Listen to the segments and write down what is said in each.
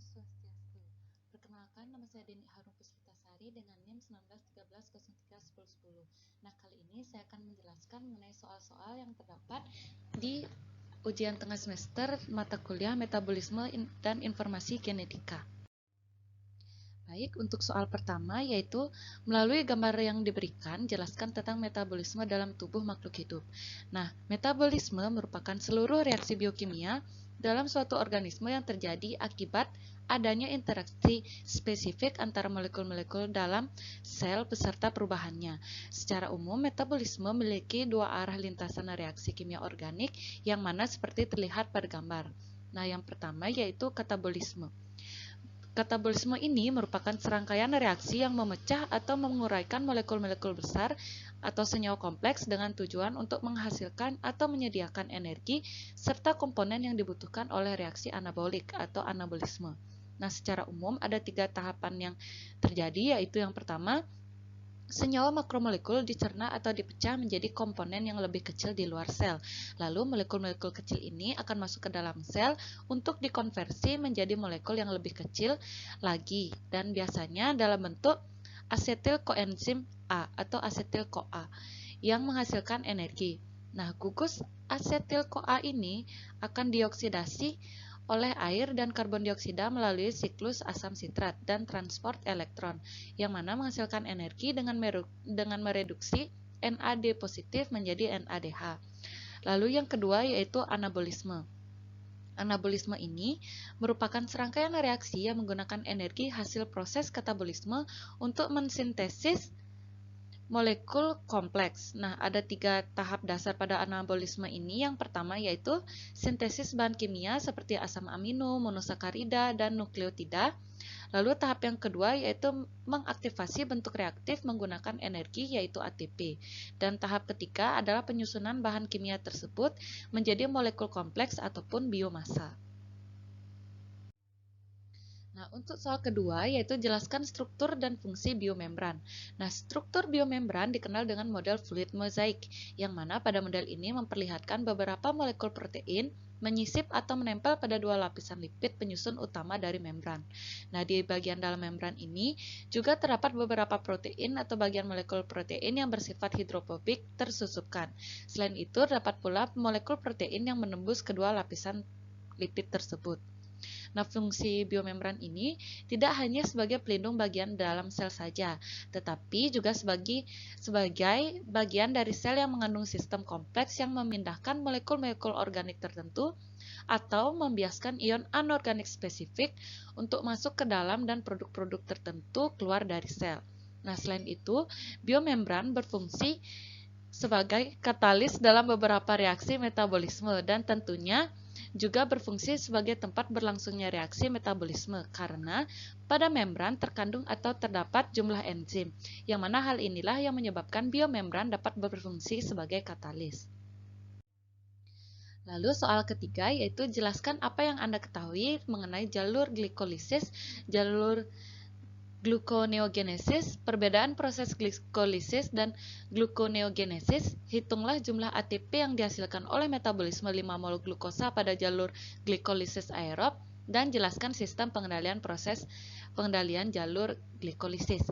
Swastiastu. Perkenalkan, nama saya Deni Harum Puspitasari dengan NIM 1913031010. Nah, kali ini saya akan menjelaskan mengenai soal-soal yang terdapat di ujian tengah semester mata kuliah Metabolisme dan Informasi Genetika. Baik, untuk soal pertama yaitu melalui gambar yang diberikan, jelaskan tentang metabolisme dalam tubuh makhluk hidup. Nah, metabolisme merupakan seluruh reaksi biokimia dalam suatu organisme yang terjadi akibat adanya interaksi spesifik antara molekul-molekul dalam sel beserta perubahannya. Secara umum, metabolisme memiliki dua arah lintasan reaksi kimia organik yang mana seperti terlihat pada gambar. Nah, yang pertama yaitu katabolisme. Katabolisme ini merupakan serangkaian reaksi yang memecah atau menguraikan molekul-molekul besar atau senyawa kompleks dengan tujuan untuk menghasilkan atau menyediakan energi serta komponen yang dibutuhkan oleh reaksi anabolik atau anabolisme. Nah, secara umum ada 3 tahapan yang terjadi, yaitu yang pertama, senyawa makromolekul dicerna atau dipecah menjadi komponen yang lebih kecil di luar sel. Lalu molekul-molekul kecil ini akan masuk ke dalam sel untuk dikonversi menjadi molekul yang lebih kecil lagi dan biasanya dalam bentuk asetil koenzim A atau asetil CoA yang menghasilkan energi. Nah, gugus asetil CoA ini akan dioksidasi oleh air dan karbon dioksida melalui siklus asam sitrat dan transport elektron, yang mana menghasilkan energi dengan mereduksi NAD positif menjadi NADH. Lalu yang kedua yaitu anabolisme. Anabolisme ini merupakan serangkaian reaksi yang menggunakan energi hasil proses katabolisme untuk mensintesis molekul kompleks. Nah, ada 3 tahap dasar pada anabolisme ini. Yang pertama yaitu sintesis bahan kimia seperti asam amino, monosakarida, dan nukleotida. Lalu tahap yang kedua yaitu mengaktifasi bentuk reaktif menggunakan energi yaitu ATP. Dan tahap ketiga adalah penyusunan bahan kimia tersebut menjadi molekul kompleks ataupun biomasa. Nah, untuk soal kedua yaitu jelaskan struktur dan fungsi biomembran. Nah, struktur biomembran dikenal dengan model fluid mosaic, yang mana pada model ini memperlihatkan beberapa molekul protein menyisip atau menempel pada 2 lapisan lipid penyusun utama dari membran. Nah, di bagian dalam membran ini juga terdapat beberapa protein atau bagian molekul protein yang bersifat hidrofobik tersusupkan. Selain itu, terdapat pula molekul protein yang menembus kedua lapisan lipid tersebut. Nah, fungsi biomembran ini tidak hanya sebagai pelindung bagian dalam sel saja, tetapi juga sebagai bagian dari sel yang mengandung sistem kompleks yang memindahkan molekul-molekul organik tertentu atau membiaskan ion anorganik spesifik untuk masuk ke dalam dan produk-produk tertentu keluar dari sel. Nah, selain itu, biomembran berfungsi sebagai katalis dalam beberapa reaksi metabolisme dan tentunya juga berfungsi sebagai tempat berlangsungnya reaksi metabolisme karena pada membran terkandung atau terdapat jumlah enzim, yang mana hal inilah yang menyebabkan biomembran dapat berfungsi sebagai katalis. Lalu soal ketiga yaitu jelaskan apa yang Anda ketahui mengenai jalur glikolisis, jalur gluconeogenesis, perbedaan proses glikolisis dan gluconeogenesis, hitunglah jumlah ATP yang dihasilkan oleh metabolisme 5 mol glukosa pada jalur glikolisis aerob, dan jelaskan sistem pengendalian jalur glikolisis.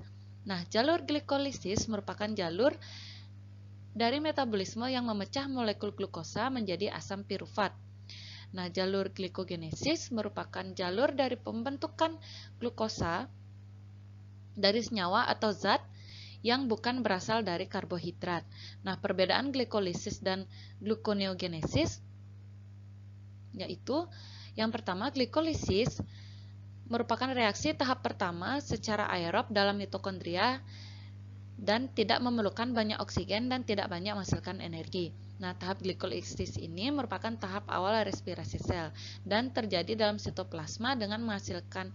Nah, jalur glikolisis merupakan jalur dari metabolisme yang memecah molekul glukosa menjadi asam pirufat. Nah, jalur glikogenesis merupakan jalur dari pembentukan glukosa dari senyawa atau zat yang bukan berasal dari karbohidrat. Nah, perbedaan glikolisis dan gluconeogenesis yaitu yang pertama, glikolisis merupakan reaksi tahap pertama secara aerob dalam mitokondria dan tidak memerlukan banyak oksigen dan tidak banyak menghasilkan energi. Nah, tahap glikolisis ini merupakan tahap awal respirasi sel dan terjadi dalam sitoplasma dengan menghasilkan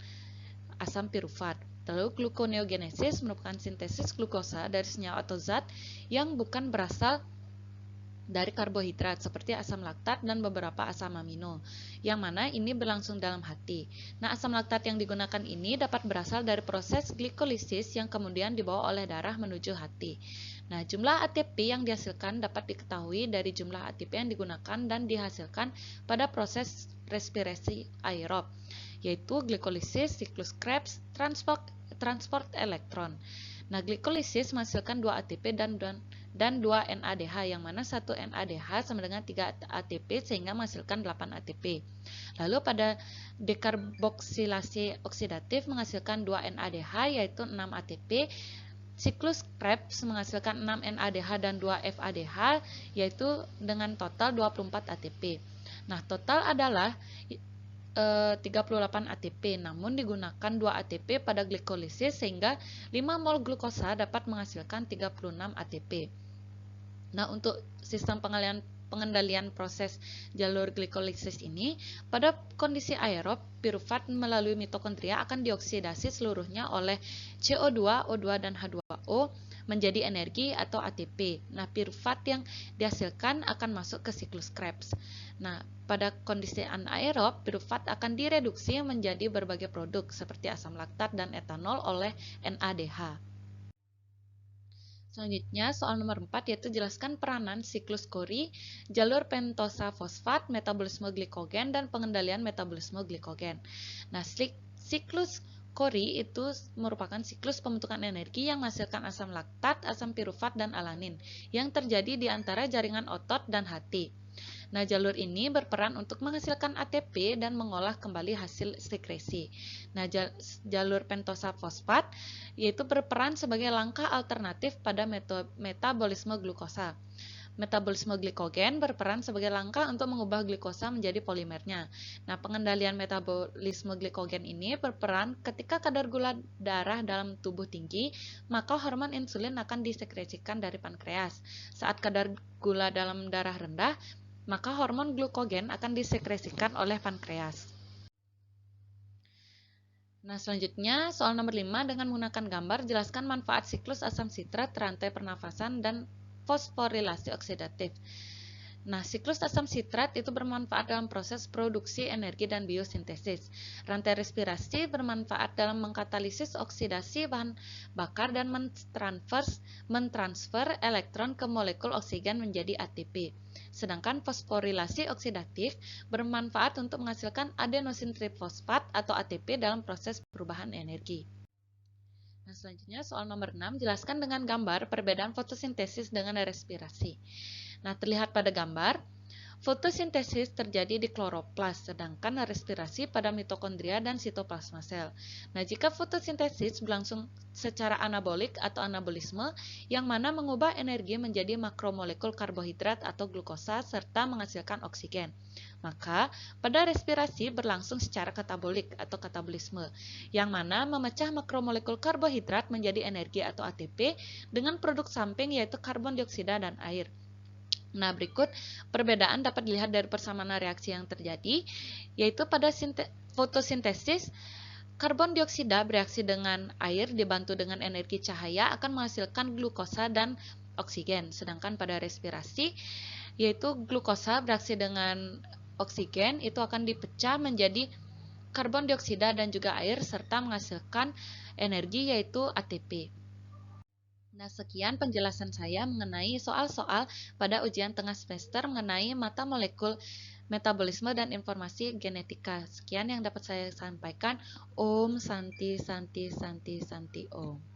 asam pirufat. Lalu gluconeogenesis merupakan sintesis glukosa dari senyawa atau zat yang bukan berasal dari karbohidrat seperti asam laktat dan beberapa asam amino, yang mana ini berlangsung dalam hati. Nah, asam laktat yang digunakan ini dapat berasal dari proses glikolisis yang kemudian dibawa oleh darah menuju hati. Nah, jumlah ATP yang dihasilkan dapat diketahui dari jumlah ATP yang digunakan dan dihasilkan pada proses respirasi aerob, yaitu glikolisis, siklus Krebs, transport elektron. Nah, glikolisis menghasilkan 2 ATP dan 2 NADH, yang mana 1 NADH sama dengan 3 ATP sehingga menghasilkan 8 ATP. Lalu pada dekarboksilasi oksidatif menghasilkan 2 NADH yaitu 6 ATP. Siklus Krebs menghasilkan 6 NADH dan 2 FADH yaitu dengan total 24 ATP. Nah, total adalah 38 ATP, namun digunakan 2 ATP pada glikolisis sehingga 5 mol glukosa dapat menghasilkan 36 ATP. Nah, untuk sistem pengendalian proses jalur glikolisis ini, pada kondisi aerob, piruvat melalui mitokondria akan dioksidasi seluruhnya oleh CO2, O2, dan H2O menjadi energi atau ATP. Nah, piruvat yang dihasilkan akan masuk ke siklus Krebs. Nah, pada kondisi anaerob, piruvat akan direduksi menjadi berbagai produk seperti asam laktat dan etanol oleh NADH. Selanjutnya, soal nomor 4 yaitu jelaskan peranan siklus Cori, jalur pentosa fosfat, metabolisme glikogen, dan pengendalian metabolisme glikogen. Nah, siklus Cori itu merupakan siklus pembentukan energi yang menghasilkan asam laktat, asam piruvat, dan alanin yang terjadi di antara jaringan otot dan hati. Nah, jalur ini berperan untuk menghasilkan ATP dan mengolah kembali hasil sekresi. Nah, jalur pentosa fosfat yaitu berperan sebagai langkah alternatif pada metabolisme glukosa. Metabolisme glikogen berperan sebagai langkah untuk mengubah glukosa menjadi polimernya. Nah, pengendalian metabolisme glikogen ini berperan ketika kadar gula darah dalam tubuh tinggi, maka hormon insulin akan disekresikan dari pankreas. Saat kadar gula dalam darah rendah, maka hormon glukogen akan disekresikan oleh pankreas. Nah, selanjutnya soal nomor 5 dengan menggunakan gambar jelaskan manfaat siklus asam sitrat, rantai pernafasan, dan fosforilasi oksidatif. Nah, siklus asam sitrat itu bermanfaat dalam proses produksi energi dan biosintesis. Rantai respirasi bermanfaat dalam mengkatalisis oksidasi bahan bakar dan mentransfer elektron ke molekul oksigen menjadi ATP. Sedangkan fosforilasi oksidatif bermanfaat untuk menghasilkan adenosin trifosfat atau ATP dalam proses perubahan energi. Nah, selanjutnya soal nomor 6, jelaskan dengan gambar perbedaan fotosintesis dengan respirasi. Nah, terlihat pada gambar, fotosintesis terjadi di kloroplas, sedangkan respirasi pada mitokondria dan sitoplasma sel. Nah, jika fotosintesis berlangsung secara anabolik atau anabolisme, yang mana mengubah energi menjadi makromolekul karbohidrat atau glukosa serta menghasilkan oksigen. Maka, pada respirasi berlangsung secara katabolik atau katabolisme, yang mana memecah makromolekul karbohidrat menjadi energi atau ATP dengan produk samping yaitu karbon dioksida dan air. Nah, berikut perbedaan dapat dilihat dari persamaan reaksi yang terjadi, yaitu pada fotosintesis, karbon dioksida bereaksi dengan air dibantu dengan energi cahaya akan menghasilkan glukosa dan oksigen. Sedangkan pada respirasi, yaitu glukosa bereaksi dengan oksigen itu akan dipecah menjadi karbon dioksida dan juga air serta menghasilkan energi yaitu ATP. Nah, sekian penjelasan saya mengenai soal-soal pada ujian tengah semester mengenai mata molekul, metabolisme, dan informasi genetika. Sekian yang dapat saya sampaikan. Om Santi Santi Santi Santi Om.